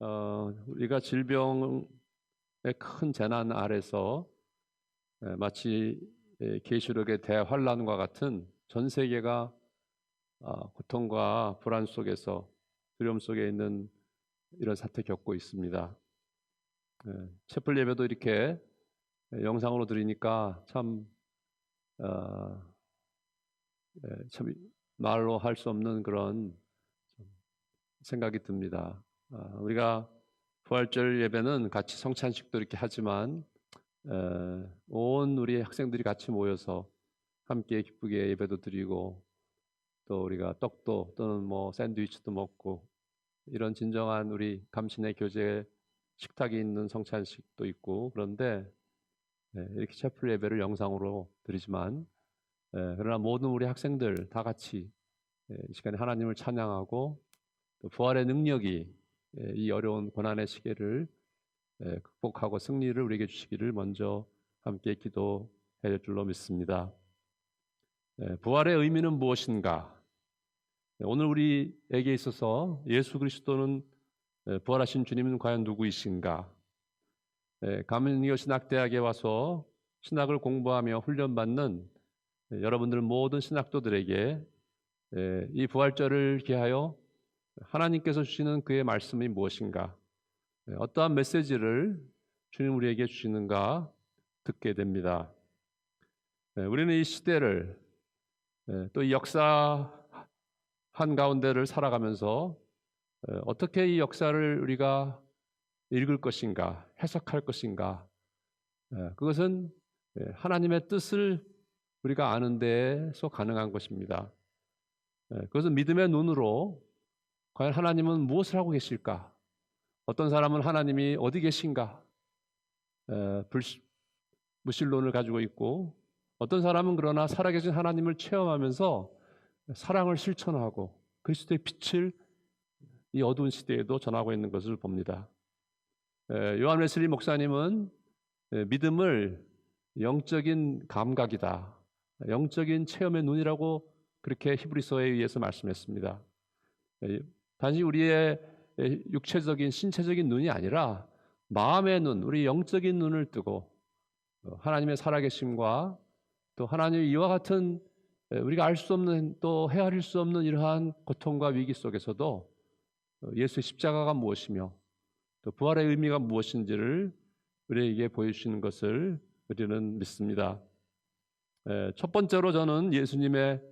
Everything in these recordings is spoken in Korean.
우리가 질병의 큰 재난 아래서 마치 계시록의 대환란과 같은 전 세계가 고통과 불안 속에서 두려움 속에 있는 이런 사태 겪고 있습니다. 촛불 예배도 이렇게 영상으로 드리니까 참 말로 할 수 없는 그런 생각이 듭니다. 우리가 부활절 예배는 같이 성찬식도 이렇게 하지만 온 우리 학생들이 같이 모여서 함께 기쁘게 예배도 드리고 또 우리가 떡도 또는 뭐 샌드위치도 먹고 이런 진정한 우리 감신의 교제 식탁이 있는 성찬식도 있고 그런데 이렇게 채플 예배를 영상으로 드리지만 그러나 모든 우리 학생들 다 같이 이 시간에 하나님을 찬양하고 또 부활의 능력이 이 어려운 고난의 시기를 극복하고 승리를 우리에게 주시기를 먼저 함께 기도할 줄로 믿습니다. 부활의 의미는 무엇인가? 오늘 우리에게 있어서 예수 그리스도는 부활하신 주님은 과연 누구이신가? 가문이어 신학대학에 와서 신학을 공부하며 훈련받는 여러분들 모든 신학도들에게 이 부활절을 기하여 하나님께서 주시는 그의 말씀이 무엇인가? 어떠한 메시지를 주님 우리에게 주시는가 듣게 됩니다. 우리는 이 시대를 또 이 역사 한가운데를 살아가면서 어떻게 이 역사를 우리가 읽을 것인가, 해석할 것인가, 그것은 하나님의 뜻을 우리가 아는 데에서 가능한 것입니다. 그것은 믿음의 눈으로 과연 하나님은 무엇을 하고 계실까? 어떤 사람은 하나님이 어디 계신가? 무신론을 가지고 있고 어떤 사람은 그러나 살아계신 하나님을 체험하면서 사랑을 실천하고 그리스도의 빛을 이 어두운 시대에도 전하고 있는 것을 봅니다. 요한 웨슬리 목사님은 믿음을 영적인 감각이다, 영적인 체험의 눈이라고 그렇게 히브리서에 의해서 말씀했습니다. 단지 우리의 육체적인 신체적인 눈이 아니라 마음의 눈, 우리 영적인 눈을 뜨고 하나님의 살아계심과 또 하나님의 이와 같은 우리가 알 수 없는 또 헤아릴 수 없는 이러한 고통과 위기 속에서도 예수의 십자가가 무엇이며 또 부활의 의미가 무엇인지를 우리에게 보여주시는 것을 우리는 믿습니다. 첫 번째로 저는 예수님의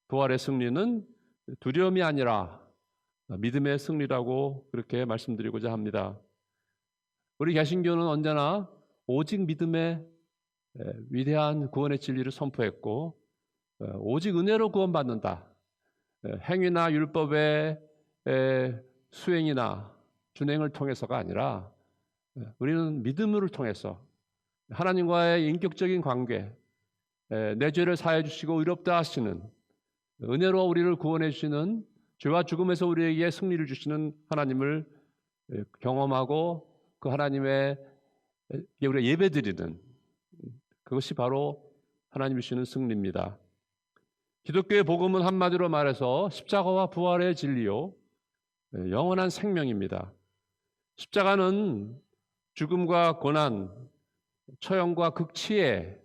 부활의 승리는 두려움이 아니라 믿음의 승리라고 그렇게 말씀드리고자 합니다. 우리 개신교는 언제나 오직 믿음의 위대한 구원의 진리를 선포했고 오직 은혜로 구원받는다. 행위나 율법의 수행이나 준행을 통해서가 아니라 우리는 믿음을 통해서 하나님과의 인격적인 관계, 내 죄를 사해 주시고 의롭다 하시는 은혜로 우리를 구원해 주시는 죄와 죽음에서 우리에게 승리를 주시는 하나님을 경험하고 그 하나님의 우리가 예배드리는 그것이 바로 하나님이 주시는 승리입니다. 기독교의 복음은 한마디로 말해서 십자가와 부활의 진리요 영원한 생명입니다. 십자가는 죽음과 고난, 처형과 극치의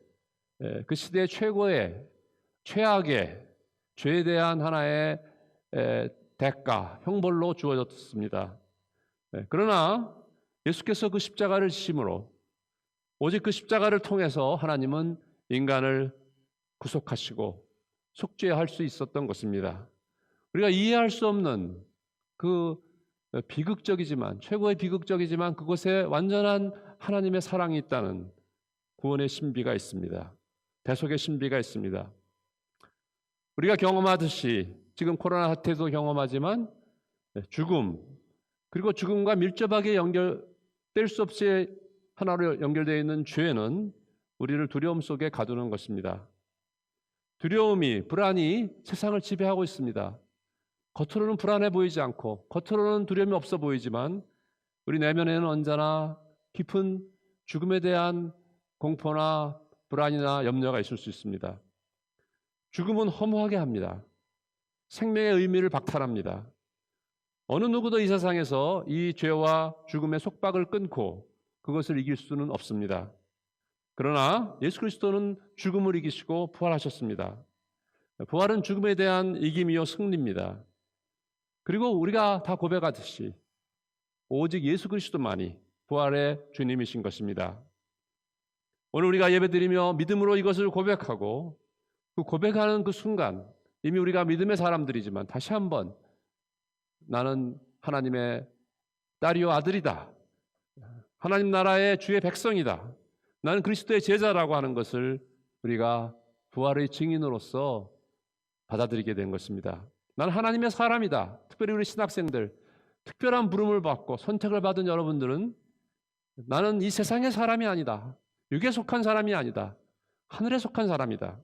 그 시대의 최고의 최악의 죄에 대한 하나의 대가, 형벌로 주어졌습니다. 그러나 예수께서 그 십자가를 지심으로 오직 그 십자가를 통해서 하나님은 인간을 구속하시고 속죄할 수 있었던 것입니다. 우리가 이해할 수 없는 그 비극적이지만 최고의 비극적이지만 그곳에 완전한 하나님의 사랑이 있다는 구원의 신비가 있습니다. 대속의 신비가 있습니다. 우리가 경험하듯이 지금 코로나 사태도 경험하지만 죽음 그리고 죽음과 밀접하게 연결될 수 없이 하나로 연결되어 있는 죄는 우리를 두려움 속에 가두는 것입니다. 두려움이, 불안이 세상을 지배하고 있습니다. 겉으로는 불안해 보이지 않고 겉으로는 두려움이 없어 보이지만 우리 내면에는 언제나 깊은 죽음에 대한 공포나 불안이나 염려가 있을 수 있습니다. 죽음은 허무하게 합니다. 생명의 의미를 박탈합니다. 어느 누구도 이 세상에서 이 죄와 죽음의 속박을 끊고 그것을 이길 수는 없습니다. 그러나 예수 그리스도는 죽음을 이기시고 부활하셨습니다. 부활은 죽음에 대한 이김이요 승리입니다. 그리고 우리가 다 고백하듯이 오직 예수 그리스도만이 부활의 주님이신 것입니다. 오늘 우리가 예배드리며 믿음으로 이것을 고백하고 그 고백하는 그 순간 이미 우리가 믿음의 사람들이지만 다시 한번 나는 하나님의 딸이요 아들이다. 하나님 나라의 주의 백성이다. 나는 그리스도의 제자라고 하는 것을 우리가 부활의 증인으로서 받아들이게 된 것입니다. 나는 하나님의 사람이다. 특별히 우리 신학생들, 특별한 부름을 받고 선택을 받은 여러분들은 나는 이 세상의 사람이 아니다. 육에 속한 사람이 아니다. 하늘에 속한 사람이다.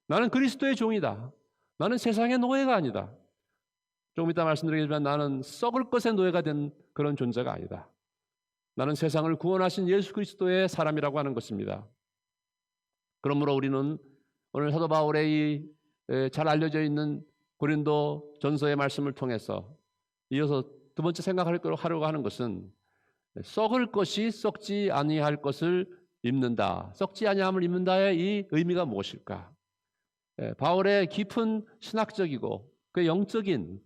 나는 그리스도의 종이다. 나는 세상의 노예가 아니다. 조금 이따 말씀드리겠지만 나는 썩을 것의 노예가 된 그런 존재가 아니다. 나는 세상을 구원하신 예수 그리스도의 사람이라고 하는 것입니다. 그러므로 우리는 오늘 사도 바울의 이 잘 알려져 있는 고린도 전서의 말씀을 통해서 이어서 두 번째 생각하려고 하는 것은 썩을 것이 썩지 아니할 것을 입는다. 썩지 아니함을 입는다의 이 의미가 무엇일까? 바울의 깊은 신학적이고 그 영적인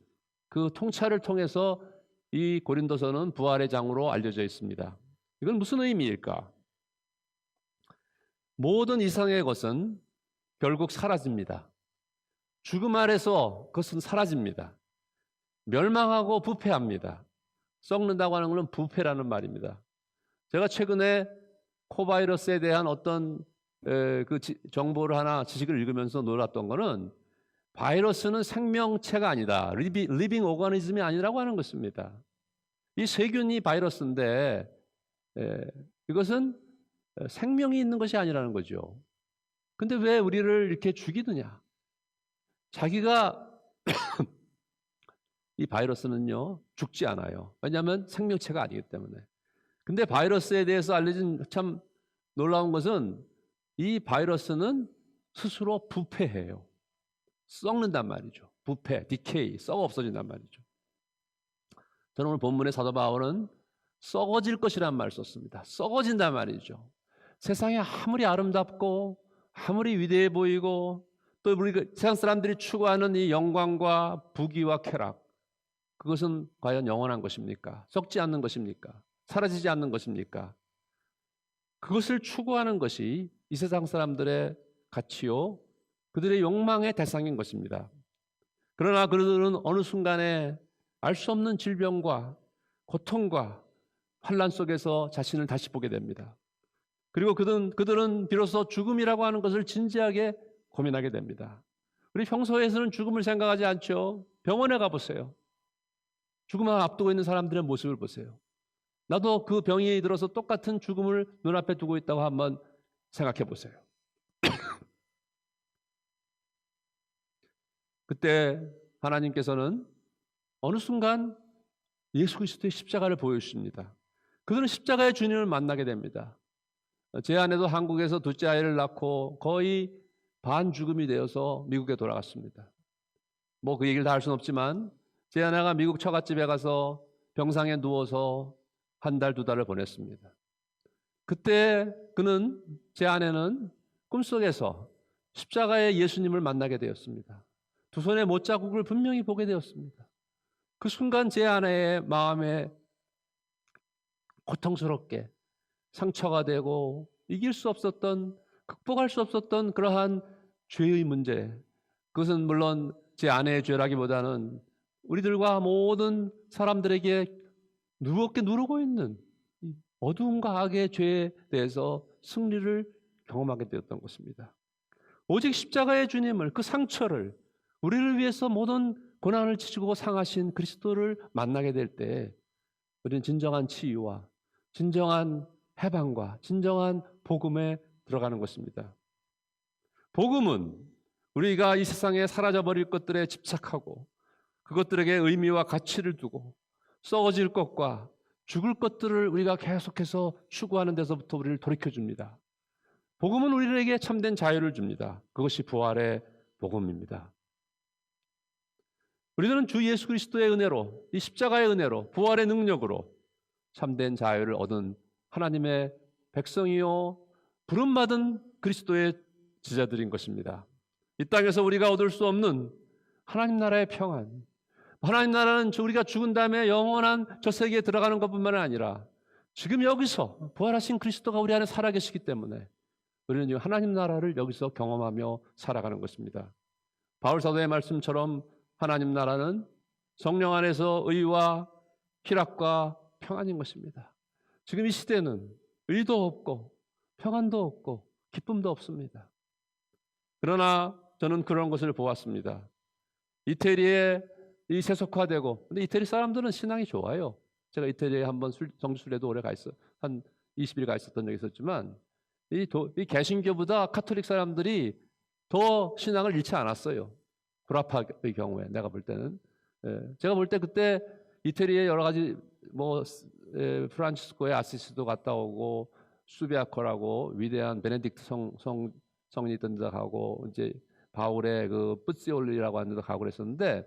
그 통찰을 통해서 이 고린도서는 부활의 장으로 알려져 있습니다. 이건 무슨 의미일까? 모든 이상의 것은 결국 사라집니다. 죽음 아래서 그것은 사라집니다. 멸망하고 부패합니다. 썩는다고 하는 것은 부패라는 말입니다. 제가 최근에 코바이러스에 대한 어떤 정보를 하나 지식을 읽으면서 놀랐던 것은 바이러스는 생명체가 아니다. 리빙 오거니즘이 아니라고 하는 것입니다. 이 세균이 바이러스인데 이것은 생명이 있는 것이 아니라는 거죠. 근데 왜 우리를 이렇게 죽이느냐? 자기가 이 바이러스는요 죽지 않아요. 왜냐하면 생명체가 아니기 때문에. 근데 바이러스에 대해서 알려진 참 놀라운 것은 이 바이러스는 스스로 부패해요. 썩는단 말이죠. 부패, 디케이, 썩어 없어진단 말이죠. 저는 오늘 본문의 사도 바울은 썩어질 것이라는 말을 썼습니다. 썩어진단 말이죠. 세상이 아무리 아름답고 아무리 위대해 보이고 또 우리 세상 사람들이 추구하는 이 영광과 부귀와 쾌락, 그것은 과연 영원한 것입니까? 썩지 않는 것입니까? 사라지지 않는 것입니까? 그것을 추구하는 것이 이 세상 사람들의 가치요, 그들의 욕망의 대상인 것입니다. 그러나 그들은 어느 순간에 알 수 없는 질병과 고통과 환난 속에서 자신을 다시 보게 됩니다. 그리고 그들은 비로소 죽음이라고 하는 것을 진지하게 고민하게 됩니다. 우리 평소에서는 죽음을 생각하지 않죠. 병원에 가보세요. 죽음을 앞두고 있는 사람들의 모습을 보세요. 나도 그 병이 들어서 똑같은 죽음을 눈앞에 두고 있다고 한번 생각해 보세요. 그때 하나님께서는 어느 순간 예수 그리스도의 십자가를 보여주십니다. 그들은 십자가의 주님을 만나게 됩니다. 제 아내도 한국에서 둘째 아이를 낳고 거의 반죽음이 되어서 미국에 돌아갔습니다. 뭐 그 얘기를 다 할 수는 없지만 제 아내가 미국 처갓집에 가서 병상에 누워서 한 달, 두 달을 보냈습니다. 그때 제 아내는 꿈속에서 십자가의 예수님을 만나게 되었습니다. 두 손의 못자국을 분명히 보게 되었습니다. 그 순간 제 아내의 마음에 고통스럽게 상처가 되고 이길 수 없었던, 극복할 수 없었던 그러한 죄의 문제, 그것은 물론 제 아내의 죄라기보다는 우리들과 모든 사람들에게 누렇게 누르고 있는 어두움과 악의 죄에 대해서 승리를 경험하게 되었던 것입니다. 오직 십자가의 주님을, 그 상처를, 우리를 위해서 모든 고난을 지시고 상하신 그리스도를 만나게 될 때 우리는 진정한 치유와 진정한 해방과 진정한 복음에 들어가는 것입니다. 복음은 우리가 이 세상에 사라져버릴 것들에 집착하고 그것들에게 의미와 가치를 두고 썩어질 것과 죽을 것들을 우리가 계속해서 추구하는 데서부터 우리를 돌이켜줍니다. 복음은 우리에게 참된 자유를 줍니다. 그것이 부활의 복음입니다. 우리들은 주 예수 그리스도의 은혜로, 이 십자가의 은혜로, 부활의 능력으로 참된 자유를 얻은 하나님의 백성이요 부름받은 그리스도의 제자들인 것입니다. 이 땅에서 우리가 얻을 수 없는 하나님 나라의 평안, 하나님 나라는 우리가 죽은 다음에 영원한 저 세계에 들어가는 것뿐만 아니라 지금 여기서 부활하신 그리스도가 우리 안에 살아계시기 때문에 우리는 이 하나님 나라를 여기서 경험하며 살아가는 것입니다. 바울 사도의 말씀처럼 하나님 나라는 성령 안에서 의와 희락과 평안인 것입니다. 지금 이 시대는 의도 없고 평안도 없고 기쁨도 없습니다. 그러나 저는 그런 것을 보았습니다. 이태리에 이 세속화되고, 근데 이태리 사람들은 신앙이 좋아요. 제가 이태리에 한번 정수술에도 오래 가 있어, 한 20일 가 있었던 적이 있었지만, 이 개신교보다 카톨릭 사람들이 더 신앙을 잃지 않았어요. 구라파의 경우에 내가 볼 때는, 제가 볼 때 그때 이태리에 여러 가지 프란치스코의 아시시도 갔다 오고 수비아코라고 위대한 베네딕트 성이 있던 데 가고 이제 바울의 그 뿌찌올리라고 하는 데도 가고 그랬었는데,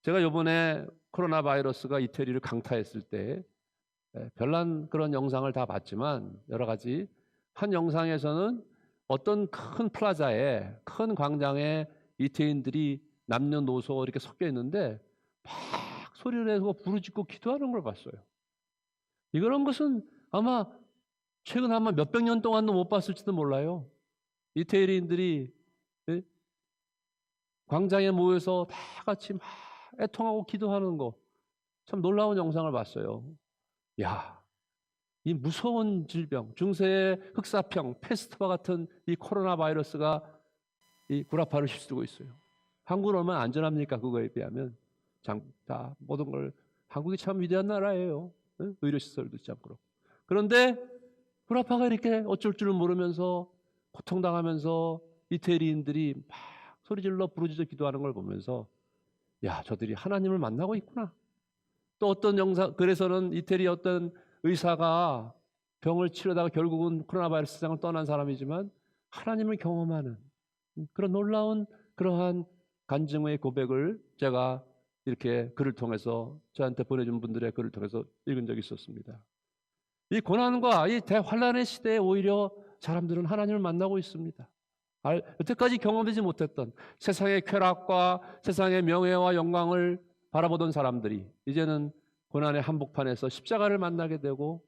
제가 이번에 코로나 바이러스가 이태리를 강타했을 때 별난 그런 영상을 다 봤지만, 여러 가지 한 영상에서는 어떤 큰 플라자에, 큰 광장에 이태인들이 남녀노소 이렇게 섞여 있는데 막 소리를 내고 부르짖고 기도하는 걸 봤어요. 이런 것은 아마 최근 아마 몇백 년 동안도 못 봤을지도 몰라요. 이태리인들이 광장에 모여서 다 같이 막 애통하고 기도하는 거, 참 놀라운 영상을 봤어요. 야, 이 무서운 질병, 중세의 흑사병, 페스트와 같은 이 코로나 바이러스가 이 구라파를 휩쓸고 있어요. 한국은 얼마나 안전합니까? 그거에 비하면 다 모든 걸, 한국이 참 위대한 나라예요. 의료시설도 참 그렇고. 그런데 구라파가 이렇게 어쩔 줄을 모르면서 고통당하면서 이태리인들이 막 소리질러 부르짖어 기도하는 걸 보면서, 야, 저들이 하나님을 만나고 있구나. 또 어떤 영상, 그래서는 이태리 어떤 의사가 병을 치료하다가 결국은 코로나 바이러스 세상을 떠난 사람이지만 하나님을 경험하는 그런 놀라운 그러한 간증의 고백을 제가 이렇게 글을 통해서, 저한테 보내준 분들의 글을 통해서 읽은 적이 있었습니다. 이 고난과 이 대환란의 시대에 오히려 사람들은 하나님을 만나고 있습니다. 여태까지 경험하지 못했던 세상의 쾌락과 세상의 명예와 영광을 바라보던 사람들이 이제는 고난의 한복판에서 십자가를 만나게 되고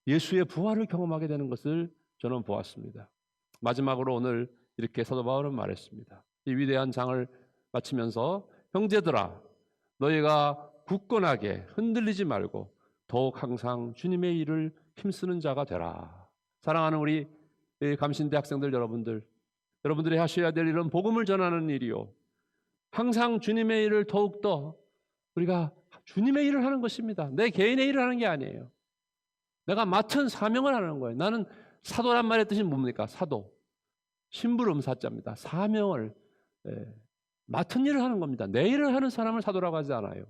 예수의 부활을 경험하게 되는 것을 저는 보았습니다. 마지막으로 오늘 이렇게 사도 바울은 말했습니다. 이 위대한 장을 마치면서, 형제들아, 너희가 굳건하게 흔들리지 말고 더욱 항상 주님의 일을 힘쓰는 자가 되라. 사랑하는 우리 감신대 학생들 여러분들이 하셔야 될 일은 복음을 전하는 일이요, 항상 주님의 일을 더욱더 우리가 주님의 일을 하는 것입니다. 내 개인의 일을 하는 게 아니에요. 내가 맡은 사명을 하는 거예요. 나는 사도란 말의 뜻이 뭡니까? 사도, 심부름사자입니다. 사명을 맡은 일을 하는 겁니다. 내 일을 하는 사람을 사도라고 하지 않아요.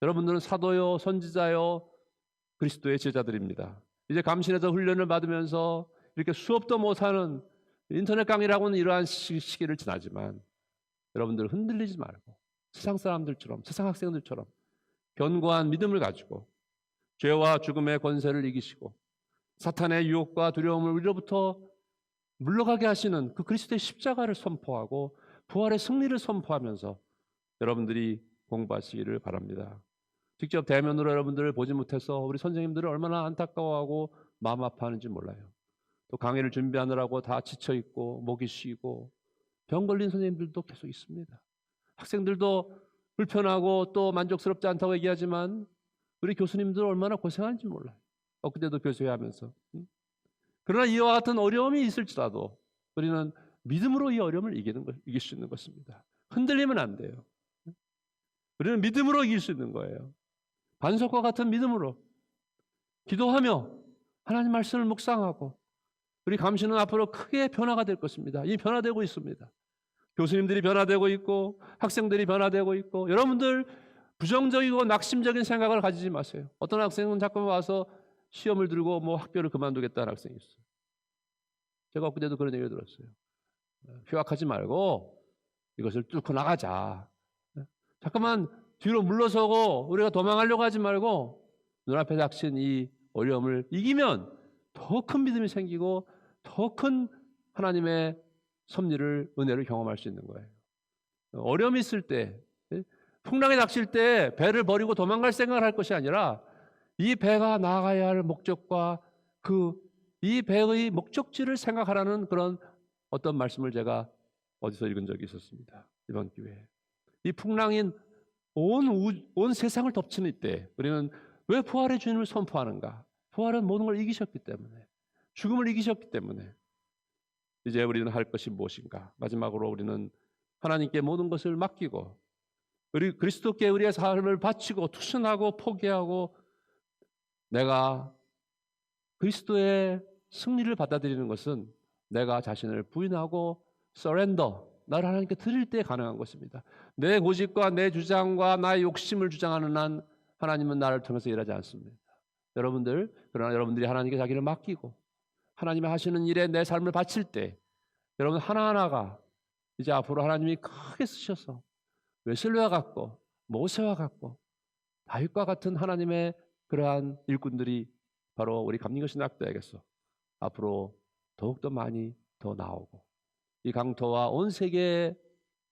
여러분들은 사도요, 선지자요, 그리스도의 제자들입니다. 이제 감신에서 훈련을 받으면서 이렇게 수업도 못하는 인터넷 강의라고는 이러한 시기를 지나지만, 여러분들 흔들리지 말고 세상 사람들처럼, 세상 학생들처럼 견고한 믿음을 가지고 죄와 죽음의 권세를 이기시고 사탄의 유혹과 두려움을 우리로부터 물러가게 하시는 그 그리스도의 십자가를 선포하고 부활의 승리를 선포하면서 여러분들이 공부하시기를 바랍니다. 직접 대면으로 여러분들을 보지 못해서 우리 선생님들은 얼마나 안타까워하고 마음 아파하는지 몰라요. 또 강의를 준비하느라고 다 지쳐있고 목이 쉬고 병 걸린 선생님들도 계속 있습니다. 학생들도 불편하고 또 만족스럽지 않다고 얘기하지만 우리 교수님들은 얼마나 고생하는지 몰라요. 엊그제도 교수회하면서. 그러나 이와 같은 어려움이 있을지라도 우리는 믿음으로 이 어려움을 이길 수 있는 것입니다. 흔들리면 안 돼요. 우리는 믿음으로 이길 수 있는 거예요. 반석과 같은 믿음으로 기도하며 하나님 말씀을 묵상하고, 우리 감시는 앞으로 크게 변화가 될 것입니다. 이미 변화되고 있습니다. 교수님들이 변화되고 있고 학생들이 변화되고 있고, 여러분들 부정적이고 낙심적인 생각을 가지지 마세요. 어떤 학생은 자꾸 와서 시험을 들고 학교를 그만두겠다는 학생이 있어요. 제가 엊그제도 그런 얘기를 들었어요. 휴학하지 말고 이것을 뚫고 나가자. 잠깐만 뒤로 물러서고 우리가 도망가려고 하지 말고 눈앞에 닥친 이 어려움을 이기면 더 큰 믿음이 생기고 더 큰 하나님의 섭리를, 은혜를 경험할 수 있는 거예요. 어려움이 있을 때, 풍랑이 닥칠 때 배를 버리고 도망갈 생각을 할 것이 아니라 이 배가 나아가야 할 목적과 이 배의 목적지를 생각하라는 그런 어떤 말씀을 제가 어디서 읽은 적이 있었습니다. 이번 기회에. 이 풍랑인 온 세상을 덮치는 때 우리는 왜 부활의 주님을 선포하는가? 부활은 모든 걸 이기셨기 때문에, 죽음을 이기셨기 때문에 이제 우리는 할 것이 무엇인가? 마지막으로 우리는 하나님께 모든 것을 맡기고 우리 그리스도께 우리의 삶을 바치고 투신하고 포기하고 내가 그리스도의 승리를 받아들이는 것은 내가 자신을 부인하고 서렌더, 나를 하나님께 드릴 때 가능한 것입니다. 내 고집과 내 주장과 나의 욕심을 주장하는 한 하나님은 나를 통해서 일하지 않습니다. 그러나 여러분들이 하나님께 자기를 맡기고 하나님이 하시는 일에 내 삶을 바칠 때 여러분 하나하나가 이제 앞으로 하나님이 크게 쓰셔서 웨슬리와 같고 모세와 같고 다윗과 같은 하나님의 그러한 일꾼들이 바로 우리 감리교신학교에게서 앞으로 더욱더 많이 더 나오고 이 강토와 온 세계에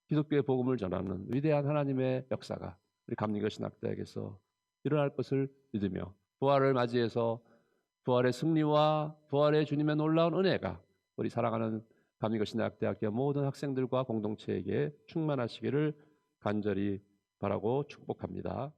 기독교의 복음을 전하는 위대한 하나님의 역사가 우리 감리교신학교에게서 일어날 것을 믿으며 부활을 맞이해서 부활의 승리와 부활의 주님의 놀라운 은혜가 우리 사랑하는 감리교신대학교 모든 학생들과 공동체에게 충만하시기를 간절히 바라고 축복합니다.